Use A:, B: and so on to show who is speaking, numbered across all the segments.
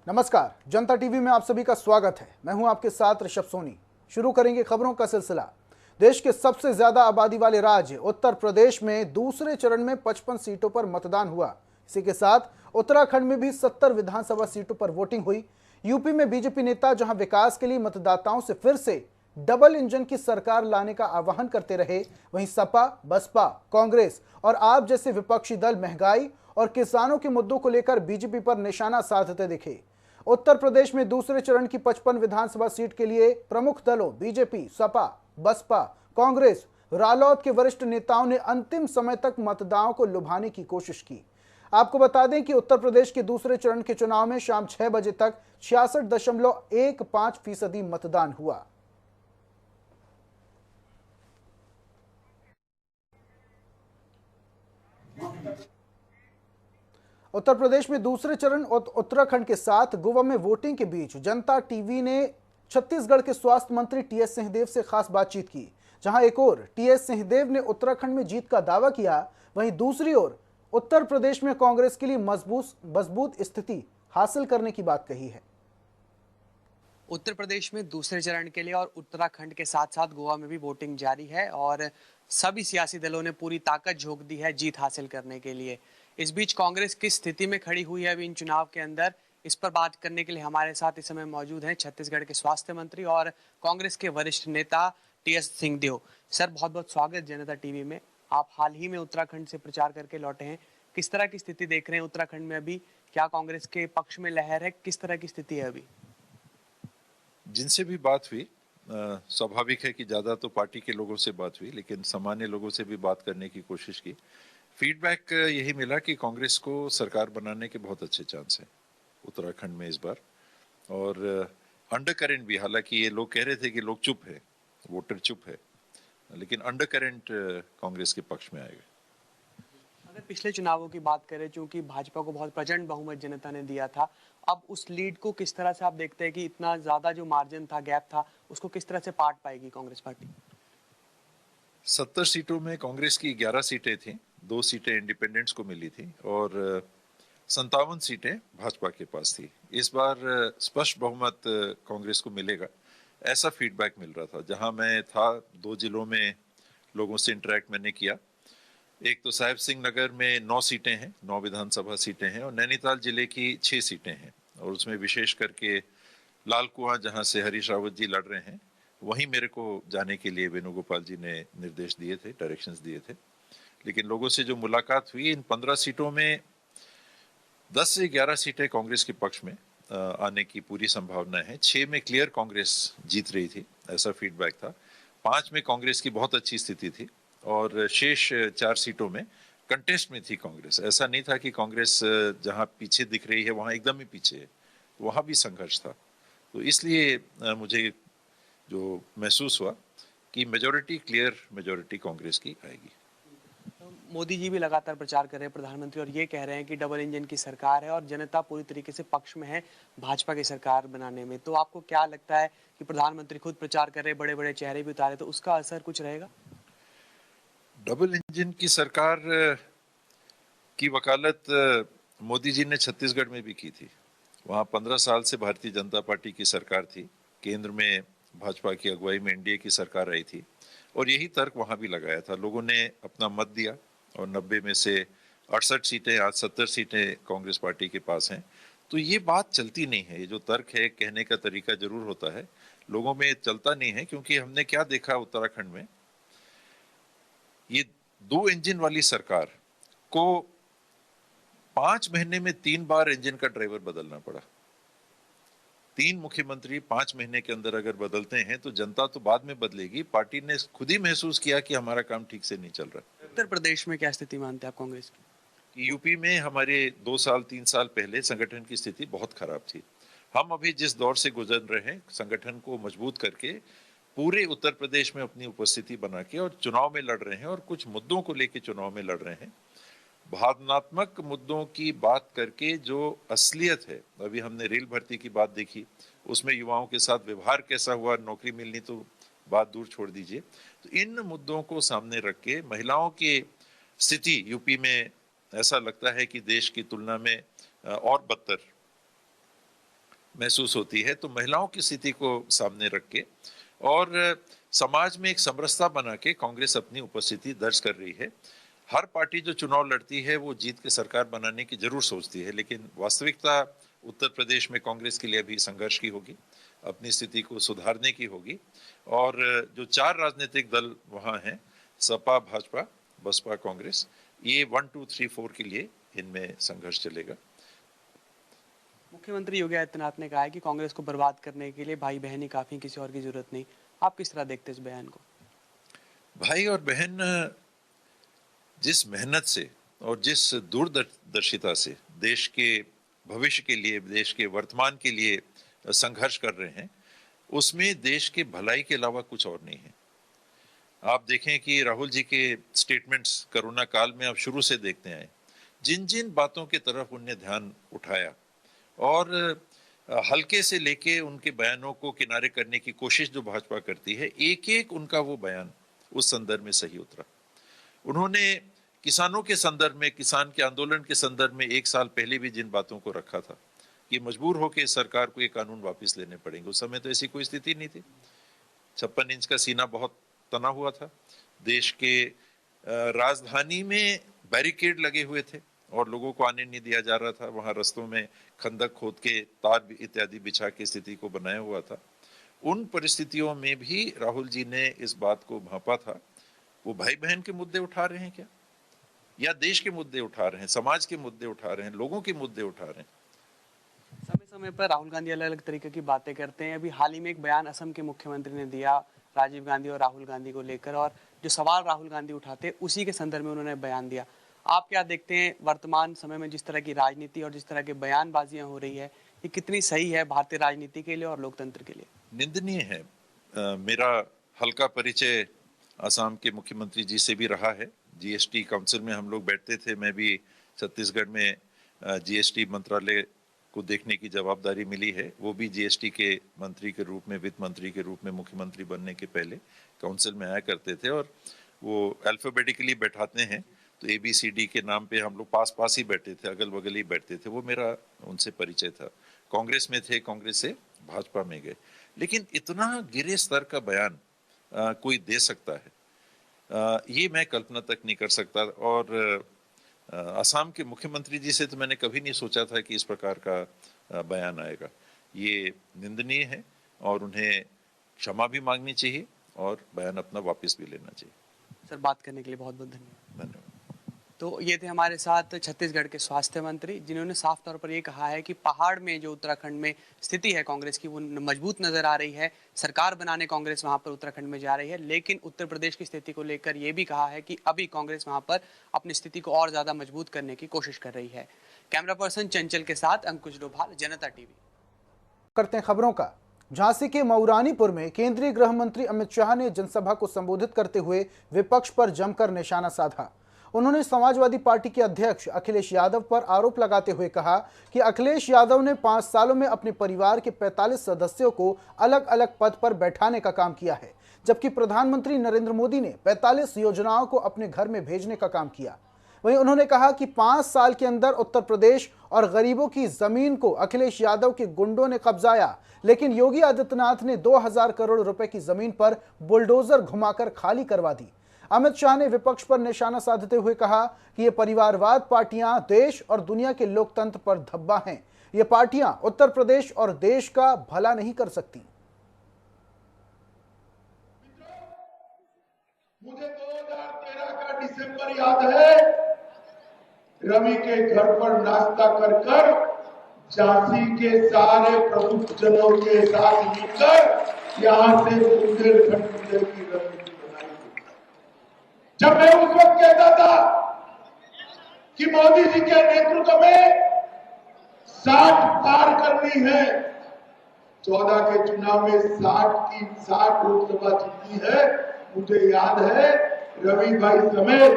A: नमस्कार, जनता टीवी में आप सभी का स्वागत है। मैं हूं आपके साथ ऋषभ सोनी। शुरू करेंगे खबरों का सिलसिला। देश के सबसे ज्यादा आबादी वाले राज्य उत्तर प्रदेश में दूसरे चरण में 55 सीटों पर मतदान हुआ। इसी के साथ उत्तराखंड में भी 70 विधानसभा सीटों पर वोटिंग हुई। यूपी में बीजेपी नेता जहां विकास के लिए मतदाताओं से फिर से डबल इंजन की सरकार लाने का आह्वान करते रहे, वहीं सपा, बसपा, कांग्रेस और आप जैसे विपक्षी दल महंगाई और किसानों के मुद्दों को लेकर बीजेपी पर निशाना साधते दिखे। उत्तर प्रदेश में दूसरे चरण की 55 विधानसभा सीट के लिए प्रमुख दलों बीजेपी, सपा, बसपा, कांग्रेस, रालोद के वरिष्ठ नेताओं ने अंतिम समय तक मतदाताओं को लुभाने की कोशिश की। आपको बता दें कि उत्तर प्रदेश के दूसरे चरण के चुनाव में शाम 6 बजे तक 66.15% मतदान हुआ। उत्तर प्रदेश में दूसरे चरण और उत्तराखंड के साथ गोवा में वोटिंग के बीच जनता टीवी ने छत्तीसगढ़ के स्वास्थ्य मंत्री टीएस सिंहदेव से खास बातचीत की। जहां एक ओर टीएस सिंहदेव ने उत्तराखंड में जीत का दावा किया, वहीं दूसरी ओर उत्तर प्रदेश में कांग्रेस के लिए मजबूत स्थिति हासिल करने की बात कही है।
B: उत्तर प्रदेश में दूसरे चरण के लिए और उत्तराखंड के साथ साथ गोवा में भी वोटिंग जारी है और सभी सियासी दलों ने पूरी ताकत झोंक दी है जीत हासिल करने के लिए। इस बीच कांग्रेस किस स्थिति में खड़ी हुई है अभी इन चुनाव के अंदर, इस पर बात करने के लिए हमारे साथ इस समय मौजूद हैं छत्तीसगढ़ के स्वास्थ्य मंत्री और कांग्रेस के वरिष्ठ नेता टीएस सिंहदेव। सर, बहुत बहुत स्वागत जनता टीवी में। आप हाल ही में उत्तराखंड से प्रचार करके लौटे हैं, किस तरह की स्थिति देख रहे हैं उत्तराखंड में अभी? क्या कांग्रेस के पक्ष में लहर है? किस तरह की स्थिति है अभी?
C: जिनसे भी बात हुई, स्वाभाविक है कि ज़्यादा तो पार्टी के लोगों से बात हुई, लेकिन सामान्य लोगों से भी बात करने की कोशिश की। फीडबैक यही मिला कि कांग्रेस को सरकार बनाने के बहुत अच्छे चांस हैं उत्तराखंड में इस बार। और अंडर करंट भी, हालांकि ये लोग कह रहे थे कि लोग चुप है, वोटर चुप है, लेकिन अंडर करंट कांग्रेस के पक्ष में आएगा।
B: अगर पिछले चुनावों की बात करें, चूंकि भाजपा को बहुत प्रचंड बहुमत जनता ने दिया था, अब उस लीड को किस तरह से आप देखते हैं कि इतना ज्यादा जो मार्जिन था, गैप था, उसको किस तरह से पाट पाएगी कांग्रेस पार्टी?
C: 70 सीटों में कांग्रेस की 11 सीटें थी, 2 सीटें इंडिपेंडेंट्स को मिली थी और 57 सीटें भाजपा के पास थी। इस बार स्पष्ट बहुमत कांग्रेस को मिलेगा, ऐसा फीडबैक मिल रहा था। जहां मैं था, 2 जिलों में लोगों से इंटरेक्ट मैंने किया। एक तो साहिब सिंह नगर में 9 सीटें हैं, 9 विधानसभा सीटें हैं, और नैनीताल जिले की 6 सीटें हैं, और उसमें विशेष करके लाल कुआं, जहां से हरीश रावत जी लड़ रहे हैं, वहीं मेरे को जाने के लिए वेणुगोपाल जी ने निर्देश दिए थे, डायरेक्शंस दिए थे। लेकिन लोगों से जो मुलाकात हुई, इन 15 सीटों में 10 से 11 सीटें कांग्रेस के पक्ष में आने की पूरी संभावना है। 6 में क्लियर कांग्रेस जीत रही थी, ऐसा फीडबैक था। 5 में कांग्रेस की बहुत अच्छी स्थिति थी और शेष 4 सीटों में कंटेस्ट में थी कांग्रेस। ऐसा नहीं था कि कांग्रेस जहां पीछे दिख रही है वहां एकदम ही पीछे है, वहां भी संघर्ष था। तो इसलिए मुझे जो महसूस हुआ कि मेजॉरिटी, क्लियर मेजॉरिटी कांग्रेस की आएगी।
B: मोदी जी भी लगातार प्रचार कर रहे हैं, प्रधानमंत्री, और ये कह रहे हैं कि डबल इंजन की सरकार है और जनता पूरी तरीके से पक्ष में है भाजपा की सरकार बनाने में। तो आपको क्या लगता है कि प्रधानमंत्री खुद प्रचार कर रहे हैं, बड़े बड़े चेहरे भी उतारे, तो उसका असर कुछ रहेगा?
C: डबल इंजन की सरकार की वकालत मोदी जी ने छत्तीसगढ़ में भी की थी। वहाँ 15 साल से भारतीय जनता पार्टी की सरकार थी, केंद्र में भाजपा की अगुवाई में एनडीए की सरकार रही थी, और यही तर्क वहाँ भी लगाया था। लोगों ने अपना मत दिया और 90 में से 68 सीटें, आज 70 सीटें कांग्रेस पार्टी के पास हैं। तो ये बात चलती नहीं है, ये जो तर्क है, कहने का तरीका जरूर होता है, लोगों में चलता नहीं है। क्योंकि हमने क्या देखा उत्तराखंड में, ये 2 इंजन वाली सरकार को 5 महीने में 3 बार इंजन का ड्राइवर बदलना पड़ा। 3 मुख्यमंत्री 5 महीने के अंदर अगर बदलते हैं तो जनता तो बाद में बदलेगी। पार्टी ने खुद ही महसूस किया कि हमारा काम ठीक से नहीं चल रहा।
B: उत्तर प्रदेश में क्या स्थिति मानते हैं आप कांग्रेस की?
C: यूपी में हमारे 2 साल 3 साल पहले संगठन की स्थिति बहुत खराब थी। हम अभी जिस दौर से गुजर रहे हैं, संगठन को मजबूत करके पूरे उत्तर प्रदेश में अपनी उपस्थिति बना के और चुनाव में लड़ रहे हैं, और कुछ मुद्दों को लेकर चुनाव में लड़ रहे हैं। भावनात्मक मुद्दों की बात करके जो असलियत है, अभी हमने रेल भर्ती की बात देखी, उसमें युवाओं के साथ व्यवहार कैसा हुआ, नौकरी मिलनी तो बात दूर छोड़ दीजिए। तो इन मुद्दों को सामने रख के महिलाओं की स्थिति यूपी में ऐसा लगता है कि देश की तुलना में और बदतर महसूस होती है, तो महिलाओं की स्थिति को सामने रख के और समाज में एक समरसता बना के कांग्रेस अपनी उपस्थिति दर्ज कर रही है। हर पार्टी जो चुनाव लड़ती है वो जीत के सरकार बनाने की जरूर सोचती है, लेकिन वास्तविकता उत्तर प्रदेश में कांग्रेस के लिए अभी संघर्ष की होगी, अपनी स्थिति को सुधारने की होगी। और जो 4 राजनीतिक दल वहां हैं, सपा, भाजपा, बसपा, कांग्रेस, ये 1, 2, 3, 4 के लिए इनमें संघर्ष चलेगा।
B: मुख्यमंत्री योगी आदित्यनाथ ने कहा है कि कांग्रेस को बर्बाद करने के लिए भाई बहन ही काफी, किसी और की जरूरत नहीं। आप किस तरह देखते हैं इस बयान को?
C: भाई और बहन जिस मेहनत से और जिस दूरदर्शिता से देश के भविष्य के लिए, देश के वर्तमान के लिए संघर्ष कर रहे हैं, उसमें देश के भलाई के अलावा कुछ और नहीं है। आप देखें कि राहुल जी के स्टेटमेंट्स कोरोना काल में आप शुरू से देखते आए, जिन जिन बातों की तरफ उनने ध्यान उठाया और हल्के से लेके उनके बयानों को किनारे करने की कोशिश जो भाजपा करती है, एक एक उनका वो बयान उस संदर्भ में सही उतरा। उन्होंने किसानों के संदर्भ में, किसान के आंदोलन के संदर्भ में 1 साल पहले भी जिन बातों को रखा था कि मजबूर होकर सरकार को ये कानून वापस लेने पड़ेंगे, उस समय तो ऐसी कोई स्थिति नहीं थी। 56 इंच का सीना बहुत तना हुआ था, देश के राजधानी में बैरिकेड लगे हुए थे और लोगों को आने नहीं दिया जा रहा था, वहां रस्तों में खंदक खोद के तार इत्यादि बिछा के स्थिति को बनाया हुआ था। उन परिस्थितियों में भी राहुल जी ने इस बात को भांपा था। वो भाई बहन के मुद्दे उठा रहे हैं क्या, या देश के मुद्दे उठा रहे हैं, समाज के मुद्दे उठा रहे हैं, लोगों के मुद्दे उठा रहे हैं?
B: समय समय पर राहुल गांधी अलग अलग तरीके की बातें करते हैं। अभी हाल ही में एक बयान असम के मुख्यमंत्री ने दिया राजीव गांधी और राहुल गांधी को लेकर, और जो सवाल राहुल गांधी उठाते उसी के संदर्भ में उन्होंने बयान दिया। आप क्या देखते हैं वर्तमान समय में जिस तरह की राजनीति और जिस तरह की बयानबाजियां हो रही है, ये कितनी सही है भारतीय राजनीति के लिए और लोकतंत्र के लिए?
C: निंदनीय है। मेरा हल्का परिचय असम के मुख्यमंत्री जी से भी रहा है। जीएसटी काउंसिल में हम लोग बैठते थे, मैं भी छत्तीसगढ़ में जीएसटी मंत्रालय को देखने की जवाबदारी मिली है। वो भी जीएसटी के मंत्री के रूप में, वित्त मंत्री के रूप में मुख्यमंत्री बनने के पहले काउंसिल में आया करते थे, और वो अल्फाबेटिकली बैठाते हैं तो ABCD के नाम पे हम लोग पास पास ही बैठते थे, अगल बगल ही बैठते थे। वो मेरा उनसे परिचय था। कांग्रेस में थे, कांग्रेस से भाजपा में गए, लेकिन इतना गिरे स्तर का बयान कोई दे सकता है, ये मैं कल्पना तक नहीं कर सकता। और असम के मुख्यमंत्री जी से तो मैंने कभी नहीं सोचा था कि इस प्रकार का बयान आएगा। ये निंदनीय है और उन्हें क्षमा भी मांगनी चाहिए और बयान अपना वापस भी लेना चाहिए।
B: सर, बात करने के लिए बहुत बहुत धन्यवाद।
C: धन्यवाद।
B: तो ये थे हमारे साथ छत्तीसगढ़ के स्वास्थ्य मंत्री, जिन्होंने साफ तौर पर ये कहा है कि पहाड़ में जो उत्तराखंड में स्थिति है कांग्रेस की, वो मजबूत नजर आ रही है। सरकार बनाने कांग्रेस वहां पर उत्तराखंड में जा रही है, लेकिन उत्तर प्रदेश की स्थिति को लेकर ये भी कहा है कि अभी कांग्रेस वहां पर अपनी स्थिति को और ज्यादा मजबूत करने की कोशिश कर रही है। कैमरा पर्सन चंचल के साथ अंकुश डोभाल, जनता टीवी।
A: करते हैं खबरों का। झांसी के मऊरानीपुर में केंद्रीय गृह मंत्री अमित शाह ने जनसभा को संबोधित करते हुए विपक्ष पर जमकर निशाना साधा। उन्होंने समाजवादी पार्टी के अध्यक्ष अखिलेश यादव पर आरोप लगाते हुए कहा कि अखिलेश यादव ने 5 सालों में अपने परिवार के 45 सदस्यों को अलग अलग पद पर बैठाने का काम किया है, जबकि प्रधानमंत्री नरेंद्र मोदी ने 45 योजनाओं को अपने घर में भेजने का काम किया। वहीं उन्होंने कहा कि 5 साल के अंदर उत्तर प्रदेश और गरीबों की जमीन को अखिलेश यादव के गुंडों ने कब्जाया, लेकिन योगी आदित्यनाथ ने 2000 करोड़ रुपए की जमीन पर बुलडोजर घुमाकर खाली करवा दी। अमित शाह ने विपक्ष पर निशाना साधते हुए कहा कि ये परिवारवाद पार्टियां देश और दुनिया के लोकतंत्र पर धब्बा हैं। ये पार्टियां उत्तर प्रदेश और देश का भला नहीं कर सकती।
D: मुझे 2013 का दिसंबर याद है, रवि के घर पर नाश्ता कर कर झांसी के सारे प्रबुद्धजनों के साथ मिलकर यहां से बुंदेलखंड की रणनीति बनाई। जब मैं उस वक्त कहता था कि मोदी जी के नेतृत्व में 60 पार करनी है, 14 के चुनाव में 60 लोकसभा जीती है। मुझे याद है रवि भाई समेत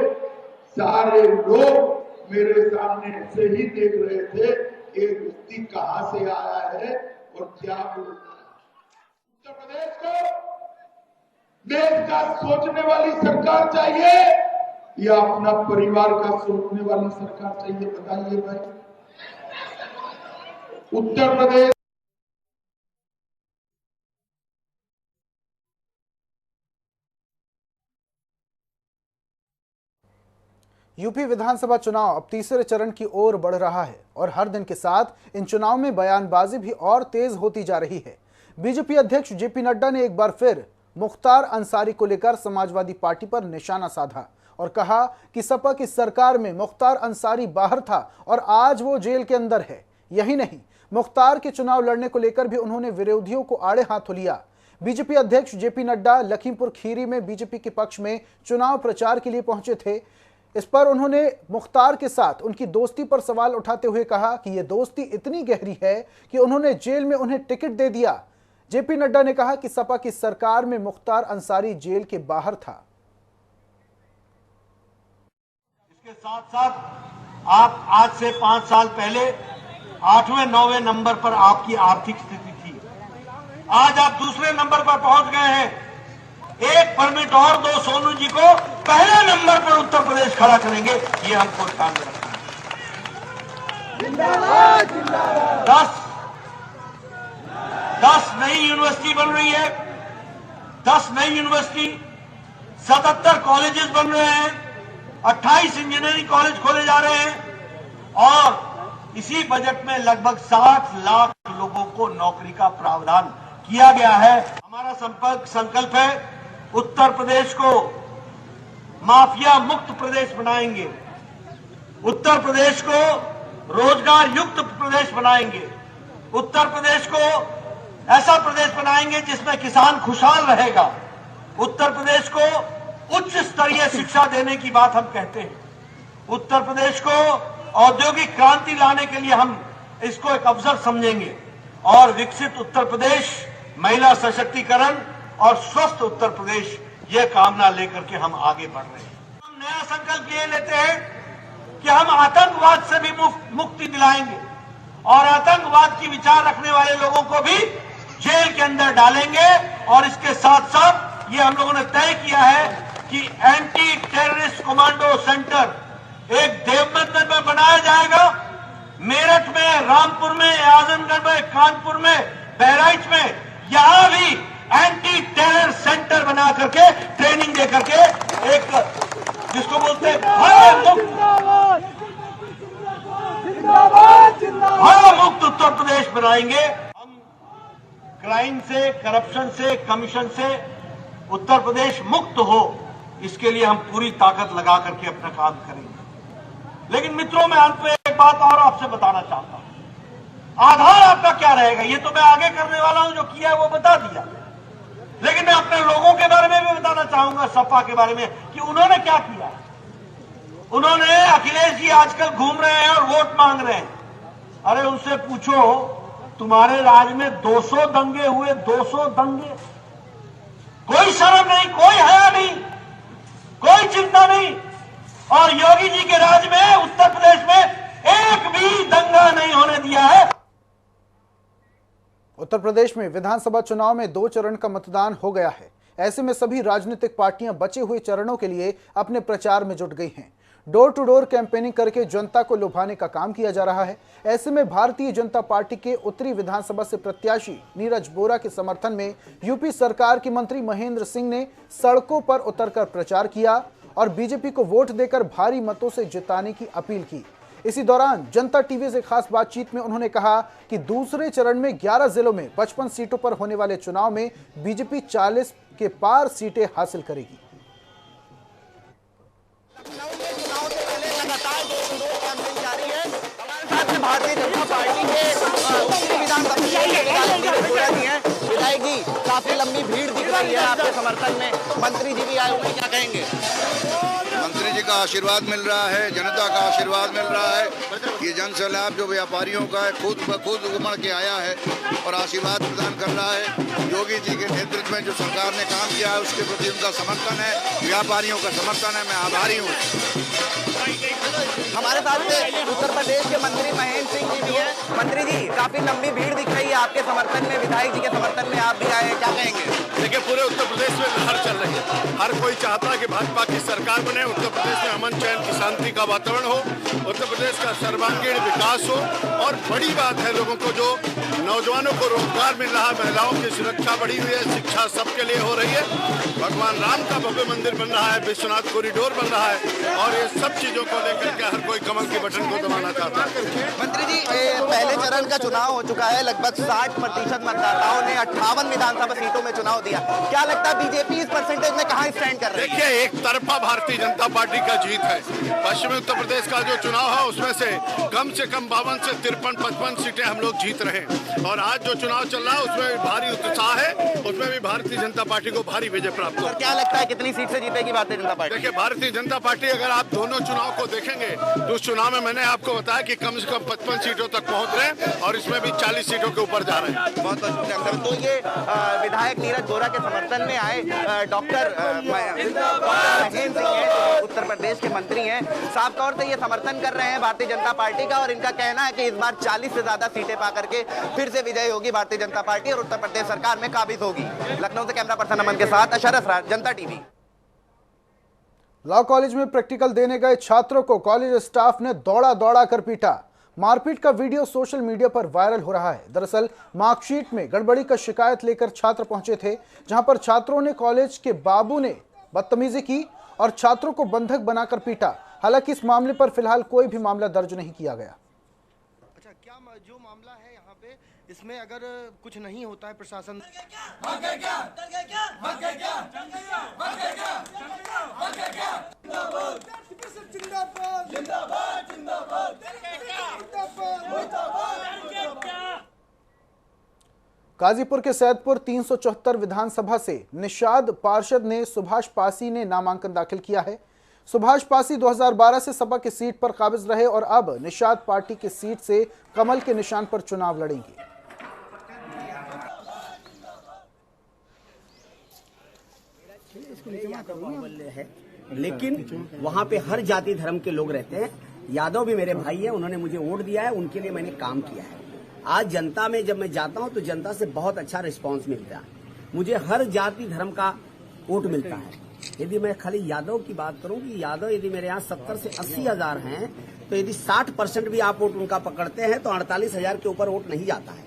D: सारे लोग मेरे सामने ऐसे ही देख रहे थे कि ये व्यक्ति कहां से आया है और क्या बोल रहा है। उत्तर प्रदेश को देश का सोचने वाली सरकार चाहिए या अपना परिवार का सोचने वाली सरकार चाहिए, बताइए भाई। उत्तर प्रदेश
A: यूपी विधानसभा चुनाव अब तीसरे चरण की ओर बढ़ रहा है और हर दिन के साथ इन चुनाव में बयानबाजी भी और तेज होती जा रही है। बीजेपी अध्यक्ष जेपी नड्डा ने एक बार फिर मुख्तार अंसारी को लेकर समाजवादी पार्टी पर निशाना साधा और कहा कि सपा की सरकार में मुख्तार अंसारी बाहर था और आज वो जेल के अंदर है। यही नहीं, मुख्तार के चुनाव लड़ने को लेकर भी उन्होंने विरोधियों को आड़े हाथों लिया। बीजेपी अध्यक्ष जेपी नड्डा लखीमपुर खीरी में बीजेपी के पक्ष में चुनाव प्रचार के लिए पहुंचे थे। इस पर उन्होंने मुख्तार के साथ उनकी दोस्ती पर सवाल उठाते हुए कहा कि यह दोस्ती इतनी गहरी है कि उन्होंने जेल में उन्हें टिकट दे दिया। जेपी नड्डा ने कहा कि सपा की सरकार में मुख्तार अंसारी जेल के बाहर था।
E: इसके साथ साथ आप आज से 5 साल पहले 8वें 9वें नंबर पर आपकी आर्थिक स्थिति थी। आज आप दूसरे नंबर पर पहुंच गए हैं। एक परमिट और दो, सोनू जी को पहले नंबर पर उत्तर प्रदेश खड़ा करेंगे, ये हमको ध्यान में रखना है। 10 नई यूनिवर्सिटी बन रही है, 10 नई यूनिवर्सिटी, 77 कॉलेजेस बन रहे हैं, 28 इंजीनियरिंग कॉलेज खोले जा रहे हैं और इसी बजट में लगभग 60 लाख लोगों को नौकरी का प्रावधान किया गया है। हमारा संकल्प है उत्तर प्रदेश को माफिया मुक्त प्रदेश बनाएंगे, उत्तर प्रदेश को रोजगार युक्त प्रदेश बनाएंगे, उत्तर प्रदेश को ऐसा प्रदेश बनाएंगे जिसमें किसान खुशहाल रहेगा, उत्तर प्रदेश को उच्च स्तरीय शिक्षा देने की बात हम कहते हैं, उत्तर प्रदेश को औद्योगिक क्रांति लाने के लिए हम इसको एक अवसर समझेंगे और विकसित उत्तर प्रदेश, महिला सशक्तिकरण और स्वस्थ उत्तर प्रदेश, ये कामना लेकर के हम आगे बढ़ रहे हैं। हम नया संकल्प ये लेते हैं कि हम आतंकवाद से भी मुक्ति दिलाएंगे और आतंकवाद की विचार रखने वाले लोगों को भी जेल के अंदर डालेंगे और इसके साथ साथ ये हम लोगों ने तय किया है कि एंटी टेररिस्ट कमांडो सेंटर एक देवबंदर में बनाया जाएगा। मेरठ में, रामपुर में, आजमगढ़ में, कानपुर में, बहराइच में, यहां भी एंटी टेरर सेंटर बना करके ट्रेनिंग दे करके एक जिसको बोलते हैं भय मुक्त उत्तर प्रदेश बनाएंगे। हम क्राइम से, करप्शन से, कमीशन से उत्तर प्रदेश मुक्त हो, इसके लिए हम पूरी ताकत लगा करके अपना काम करेंगे। लेकिन मित्रों, मैं अंत में एक बात और आपसे बताना चाहता हूं। आधार आपका क्या रहेगा ये तो मैं आगे करने वाला हूं, जो किया है वो बता दिया, लेकिन मैं अपने लोगों के बारे में भी बताना चाहूंगा, सपा के बारे में, कि उन्होंने क्या किया। उन्होंने, अखिलेश जी आजकल घूम रहे हैं और वोट मांग रहे हैं। अरे उनसे पूछो, तुम्हारे राज में 200 दंगे हुए, 200 दंगे, कोई शर्म नहीं, कोई हया नहीं, कोई चिंता नहीं। और योगी जी के राज में उत्तर प्रदेश में एक भी दंगा नहीं होने दिया है।
A: उत्तर प्रदेश में विधानसभा चुनाव में 2 चरण का मतदान हो गया है। ऐसे में सभी राजनीतिक पार्टियां बचे हुए चरणों के लिए अपने प्रचार में जुट गई हैं। डोर टू डोर कैंपेनिंग करके जनता को लुभाने का काम किया जा रहा है। ऐसे में भारतीय जनता पार्टी के उत्तरी विधानसभा से प्रत्याशी नीरज बोरा के समर्थन में यूपी सरकार के मंत्री महेंद्र सिंह ने सड़कों पर उतरकर प्रचार किया और बीजेपी को वोट देकर भारी मतों से जिताने की अपील की। इसी दौरान जनता टीवी से खास बातचीत में उन्होंने कहा कि दूसरे चरण में 11 जिलों में 55 सीटों पर होने वाले चुनाव में बीजेपी 40 के पार सीटें हासिल करेगी।
F: चुनाव से पहले लगातार डोर कैंपेन जारी है। हमारे साथ में भारतीय जनता पार्टी के उत्तरी विधानसभा जी हैं। विधायक जी, काफी लंबी भीड़ दिख रही है आपके समर्थन में, मंत्री जी भी आए हुए, क्या कहेंगे?
G: मंत्री जी का आशीर्वाद मिल रहा है, जनता का आशीर्वाद मिल रहा है। ये जन सैलाब जो व्यापारियों का है, खुद ब खुद उमड़ के आया है और आशीर्वाद प्रदान कर रहा है। योगी जी के नेतृत्व में जो सरकार ने काम किया है उसके प्रति उनका समर्थन है, व्यापारियों का समर्थन है, मैं आभारी हूँ।
F: हमारे साथ में उत्तर प्रदेश के मंत्री महेंद्र सिंह जी भी हैं। मंत्री जी, काफी लंबी भीड़ दिख रही है आपके समर्थन में, विधायक जी के समर्थन में आप भी आए हैं, क्या कहेंगे?
H: देखिए पूरे उत्तर प्रदेश में लहर चल रही है। हर कोई चाहता है कि भाजपा की सरकार बने, उत्तर प्रदेश में अमन चैन की शांति का वातावरण हो, उत्तर प्रदेश का सर्वांगीण विकास हो। और बड़ी बात है लोगों को जो नौजवानों को रोजगार मिल रहा है, महिलाओं की सुरक्षा बढ़ी हुई है, शिक्षा सबके लिए हो रही है, भगवान राम का भव्य मंदिर बन रहा है, विश्वनाथ कॉरिडोर बन रहा है और ये सब चीजों को लेकर के हर कोई कमल के बटन को दबाना चाहता है।
F: मंत्री जी, पहले चरण का चुनाव हो चुका है, लगभग 60% मतदाताओं ने 58 विधानसभा सीटों में चुनाव दिया। क्या लगता है बीजेपी इस परसेंटेज में कहां स्टैंड कर रही है?
H: देखिए, एक तरफा भारतीय जनता पार्टी का जीत है। पश्चिमी उत्तर प्रदेश का जो चुनाव है उसमें से कम 52 से 53-55 सीटें हम लोग जीत रहे हैं और आज जो चुनाव चल रहा है उसमें भी भारी उत्साह है, उसमें भी भारतीय जनता पार्टी को भारी विजय प्राप्त हो।
F: क्या लगता है कितनी सीट से जीतेगी भारतीय जनता पार्टी?
H: देखिए, भारतीय जनता पार्टी अगर आप दोनों चुनाव को देखेंगे तो उस चुनाव में मैंने आपको बताया कि कम से कम 55 सीटों तक पहुंच रहे हैं और इसमें भी 40 सीटों के ऊपर जा रहे हैं।
F: बहुत बहुत शुक्रिया। तो ये विधायक नीरज वोरा के समर्थन में आए डॉक्टर महेंद्र सिंह हैं, उत्तर प्रदेश के मंत्री हैं, साफ तौर से ये समर्थन कर रहे हैं भारतीय जनता पार्टी का और इनका कहना है कि इस बार 40 से ज्यादा सीटें पा करके फिर से विजय होगी भारतीय जनता पार्टी और उत्तर प्रदेश सरकार में काबिज होगी। लखनऊ से कैमरा पर्सन अमन के साथ अशरफ राज, जनता टीवी।
A: लॉ कॉलेज में प्रैक्टिकल देने गए छात्रों को कॉलेज स्टाफ ने दौड़ा कर पीटा। मारपीट का वीडियो सोशल मीडिया पर वायरल हो रहा है। दरअसल मार्कशीट में गड़बड़ी का शिकायत लेकर छात्र पहुंचे थे, जहां पर छात्रों ने कॉलेज के बाबू ने बदतमीजी की और छात्रों को बंधक बनाकर पीटा। हालांकि इस मामले पर फिलहाल कोई भी मामला दर्ज नहीं किया गया।
I: अच्छा, क्या जो मामला है यहाँ पे, इसमें अगर कुछ नहीं होता है प्रशासन
A: गाजीपुर के सैदपुर 374 विधानसभा से निषाद पार्षद ने सुभाष पासी ने नामांकन दाखिल किया है। सुभाष पासी 2012 से सपा की सीट पर काबिज रहे और अब निषाद पार्टी की सीट से कमल के निशान पर चुनाव लड़ेंगे।
J: है, लेकिन वहाँ पे हर जाति धर्म के लोग रहते हैं। यादव भी मेरे भाई हैं, उन्होंने मुझे वोट दिया है, उनके लिए मैंने काम किया है। आज जनता में जब मैं जाता हूँ तो जनता से बहुत अच्छा रिस्पांस मिलता है। मुझे हर जाति धर्म का वोट मिलता है। यदि मैं खाली यादव की बात करूं कि यादव यदि मेरे यहाँ 70 से 80 हजार हैं, तो यदि 60% भी आप वोट उनका पकड़ते हैं तो 48 हजार के ऊपर वोट नहीं जाता है।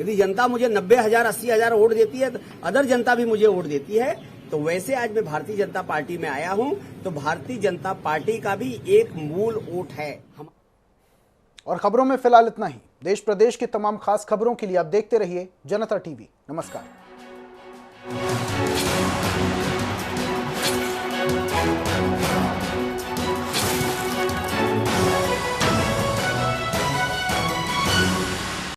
J: यदि जनता मुझे 90 हजार 80 हजार वोट देती है तो अदर जनता भी मुझे वोट देती है। तो वैसे आज मैं भारतीय जनता पार्टी में आया हूं तो भारतीय जनता पार्टी का भी एक मूल वोट है।
A: और खबरों में फिलहाल इतना ही। देश प्रदेश की तमाम खास खबरों के लिए आप देखते रहिए जनता टीवी। नमस्कार।